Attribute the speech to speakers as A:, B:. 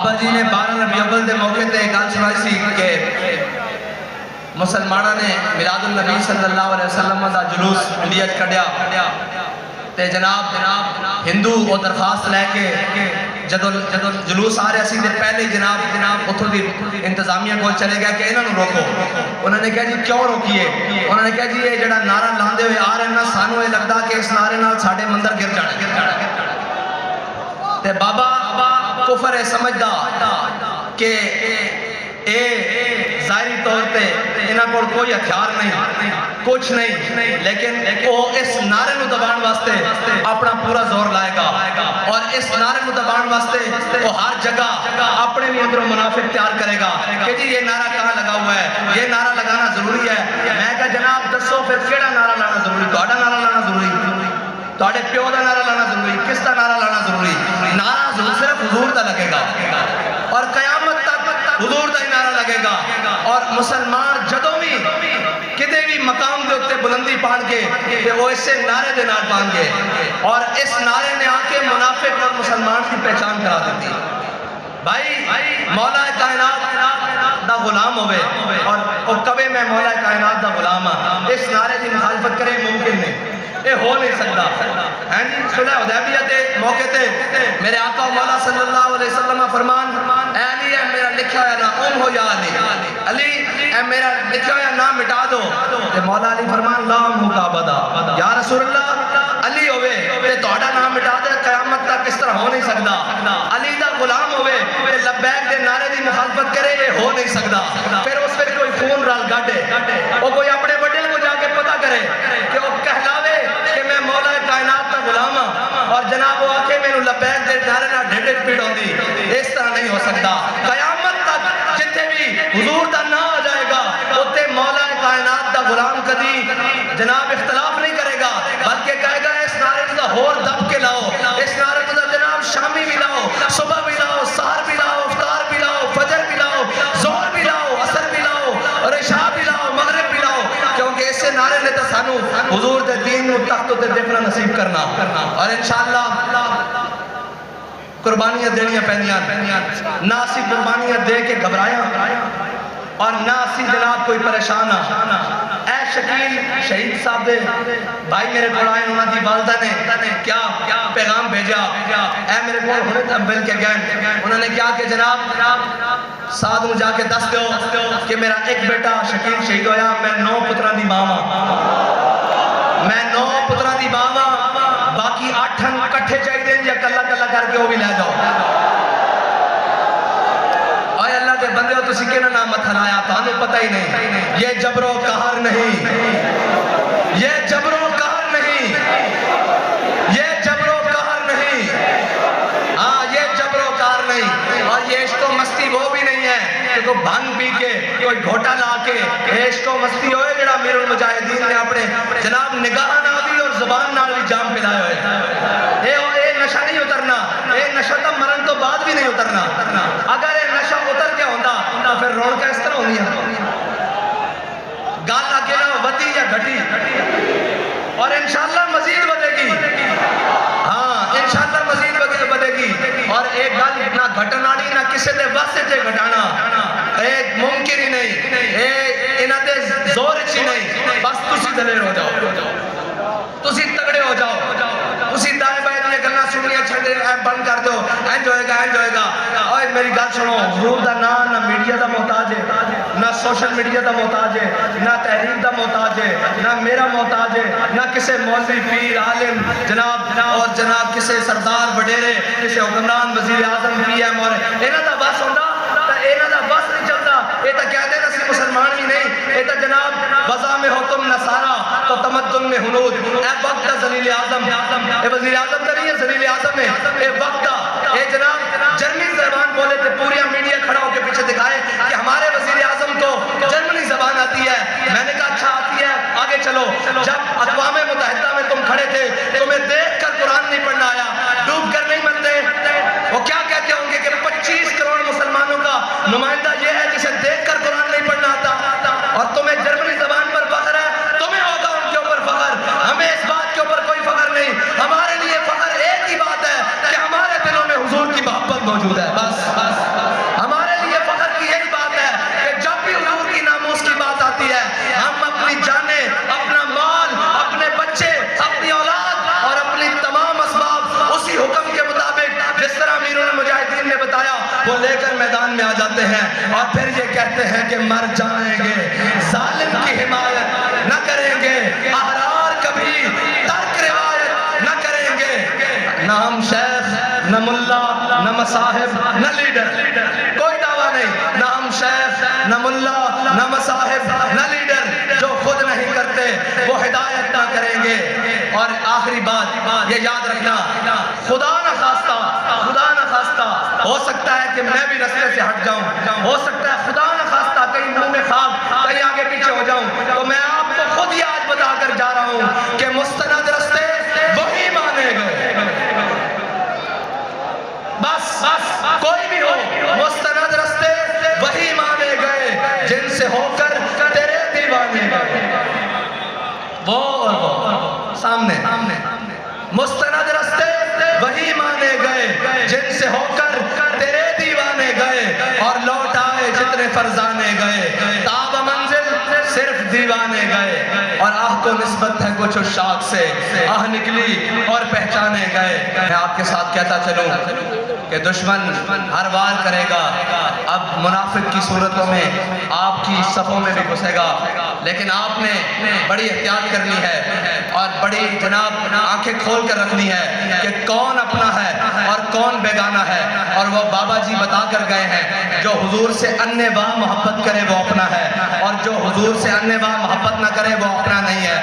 A: بابا جی نے 12 ربیع الاول دے موقع تے گل سنائی سی کہ مسلمانوں نے میلاد النبی صلی اللہ علیہ وسلم دا جلوس انڈیا کڈیا تے جناب ہندو وہ درخواست لے کے جدو جلوس آ رہا سی تے پہلے جناب اتھوں دی انتظامیہ کو چلے گیا کہ انہوں روکو. انہوں نے کہا جی کیوں روکیے؟ انہوں نے کہا جی یہ جڑا نعرہ لاندے ہوئے آ رہے ہیں نا سانو یہ لگتا کہ اس نعرے نال ساڈے مندر گر جانے. تے بابا کفر ہے سمجھدا کہ اے ظاہری طور پہ انہاں کو کوئی ہتھیار نہیں کچھ نہیں لیکن وہ اس نعرے نو دبان واسطے اپنا پورا زور لائے گا اور اس نعرے نو دبان واسطے وہ ہر جگہ اپنے بھی اندروں منافق تیار کرے گا کہ جی یہ نعرہ کہاں لگا ہوا ہے, یہ نعرہ لگانا ضروری ہے. میں کہا جناب دسو پھر کیڑا نعرہ لانا ضروری؟ تہاڈا نعرہ لانا ضروری؟ تہاڈے پیو دا نعرہ لانا ضروری؟ کس دا نعرہ لانا ضروری؟ نعرہ صرف حضور دا لگے گا اور قیامت تک حضور دا ہی نعرہ لگے گا. اور مسلمان جدوں بھی کدے بھی مقام دے اتے بلندی پان کے کہ وہ اسے نعرے دے نال پان گے اور اس نعرے نے آ کے منافق اور مسلمان کی پہچان کرا دیتی. بھائی مولا کائنات دا غلام ہوئے اور کبھی میں مولا کائنات دا غلام ہاں, اس نعرے کی مخالفت کرے ممکن نہیں, یہ ہو نہیں سکتا. صلح حدیبیہ دے موقع تے میرے آقا مولا صلی اللہ علیہ وسلم فرمان اے علی اے میرا لکھا ہوا نام ہو یا علی اے میرا لکھا ہوا نام مٹا دو. تے مولا علی فرمان لا مقابدہ یا رسول اللہ علی ہوئے تے تہاڈا نام مٹا دے قیامت تک اس طرح ہو نہیں سکتا. علی دا غلام ہوئے تے لبیک دے نعرے دی مخالفت کرے یہ ہو نہیں سکتا. پھر اس پہ کوئی خون رال گاڑے وہ کوئی اپنے وڈیل کو جا کے پتہ کرے کہ وہ کہلاوے کہ میں مولا کائنات دا غلام ہاں اور جناب وہ آکے میں لبیک دے نعرے نہ ڈھڈ پیڑ ہوندی. اس طرح نہیں ہو سکتا. قیامت تک جتنے بھی حضور دا نہ آ جائے گا اتے مولا کائنات دا غلام کدی جناب اختلاف نہیں کرے گا بلکہ کہے گا اس نعرے دا ہور دب کے لاؤ, اس نعرے دا جناب شامی بھی لاؤ, صبح بھی لاؤ, سحر بھی لاؤ, افطار بھی لاؤ, فجر بھی لاؤ, ظہر بھی لاؤ, عصر بھی لاؤ اور عشاء بھی لاؤ, مغرب بھی لاؤ, کیونکہ اسے نعرے نے تو سانو حضور دے دین نو تخت تے دیکھنا نصیب کرنا. اور انشاءاللہ قربانیاں دینیاں پہنیاں نہ اسی قربانیاں دے کے گھبرایا اور نہ اسی جناب کوئی پریشان ہاں. اے شکیل شہید صاحب دے بھائی میرے کو آئے انہوں دی والدہ نے کیا پیغام بھیجا, اے میرے کو ہونے مل کے گئے انہوں نے کیا کہ جناب ساتھ مجھا کے دس دو کہ میرا ایک بیٹا شکیل شہید ہویا, میں 9 پتران دی ماں میں 9 پتران دی ماں باقی 8 کٹھے چاہی دیں یا کلا کلا کر کے وہ بھی لے جاؤ. آئے اللہ کے بندے ہو تو سکے نہ نام مت ہلایا تو ہمیں پتہ ہی نہیں. یہ جبر و قہر نہیں, یہ جبر و قہر نہیں, یہ جبر و قہر نہیں, ہاں یہ جبر و قہر نہیں. اور یہ عشق و مستی وہ بھی نہیں ہے کہ کوئی بھنگ پی کے کوئی گھوٹا لا کے عشق و مستی ہوئے جڑا امیر المجاہدین نے اپنے جناب نگاہ نہ بھی اور زبان نہ بھی جام پلائے ہوئے. اے نشہ نہیں اترنا, اے نشہ تو مرن تو بعد بھی نہیں اترنا. اگر اے نشہ اتر کے ہوتا تو پھر رونقیں اس طرح ہونی ہے. گال اکیلا ودی یا گھٹی اور انشاءاللہ مزید بدے گی. ہاں انشاءاللہ مزید بدے گی. اور ایک گال نہ گھٹناڑی نہ کسی دے واسطے جے گھٹانا ایک ممکن ہی نہیں. انہاں دے زور اچھی نہیں. بس تسی دلیر ہو جاؤ, تسی تگڑے ہو جاؤ, تسی دائیں بائیں یہ گلنا سنیا چھڑے بند کر دو اینج ہوئے گا. اور میری گل سنو, حضور دا نہ میڈیا دا محتاج ہے, نہ سوشل میڈیا دا محتاج ہے, نہ تحریر دا محتاج ہے, نہ میرا محتاج ہے, نہ کسے مولوی پیر عالم جناب اور جناب کسے سردار وڈیرے کسے حکمران وزیر اعظم پی ایم اور انہاں دا بس ہوندا تا انہاں دا بس نہیں چلتا. یہ تو کہتے ہیں کہ مسلمان بھی نہیں, یہ تو جناب وضع میں ہو تم نصارہ تو تمدن میں ہنود. اے وقت دا ذلیل اعظم, اے وزیر اعظم تو نہیں ہے ذلیل اعظم ہے, اے وقت دا اے جناب جرمنی زبان بولے تھے پوریا میڈیا کھڑا ہو کے پیچھے دکھائے کہ ہمارے وزیر اعظم کو جرمنی زبان آتی ہے. میں نے کہا اچھا آتی ہے آگے چلو. جب اقوام متحدہ میں تم کھڑے تھے تمہیں دیکھ کر قرآن نہیں پڑھنا آیا, ڈوب کر نہیں مرتے. وہ کیا کہتے ہوں گے کہ 25 کروڑ مسلمانوں کا نمائندہ یہ ہے جسے دیکھ کر قرآن نہیں پڑھنا آتا اور تمہیں جرمنی زبان پر فخر ہے. تمہیں ہوگا ان کے اوپر فخر, ہمیں اس بات کے اوپر کوئی فخر نہیں. ہمارے لیے فخر ایک ہی بات ہے کہ ہمارے دلوں میں حضور کی محبت موجود ہے. بس وہ لے کر میدان میں آ جاتے ہیں اور پھر یہ کہتے ہیں کہ مر جائیں گے، ظالم کی حمایت نہ کریں گے، احرار کبھی ترک روایت نہ کریں گے۔ نہ ہم شیخ، نہ ملا، نہ مصاحب، نہ لیڈر، کوئی دعویٰ نہیں، نہ ہم شیخ، نہ ملا، نہ مصاحب، نہ لیڈر، جو خود نہیں کرتے وہ ہدایت نہ کریں گے۔ اور آخری بات یہ یاد رکھنا، خدا نہ خواستہ، خدا نہ خواستہ ہو سکتا ہے کہ میں بھی رستے سے ہٹ جاؤں، ہو سکتا ہے خدا نہ خواستہ کہیں منہ میں خاک، کہیں آگے پیچھے ہو جاؤں، تو میں آپ کو خود ہی آج بتا کر جا رہا ہوں کہ مستند رستے وہی مانے گئے۔ بس کوئی بھی ہو، مستند رستے وہی مانے گئے جن سے ہو کر تیرے دیوانے گئے۔ وہ سامنے مستند رستے وہی مانے گئے جن سے ہو کر تیرے دیوانے گئے، اور لوٹ آئے جتنے فرزانے گئے، تاب منزل صرف دیوانے گئے۔ اور آہ کو نسبت ہے کچھ عشاق سے، آہ نکلی اور پہچانے گئے۔ میں آپ کے ساتھ کہتا چلوں کہ دشمن ہر وار کرے گا، اب منافق کی صورتوں میں آپ کی صفوں میں بھی گھسے گا، لیکن آپ نے بڑی احتیاط کرنی ہے اور بڑی جناب آنکھیں کھول کر رکھنی ہے کہ کون اپنا ہے اور کون بیگانہ ہے۔ اور وہ بابا جی بتا کر گئے ہیں، جو حضور سے انے واہ محبت کرے وہ اپنا ہے، اور جو حضور سے انے واہ محبت نہ کرے وہ اپنا نہیں ہے۔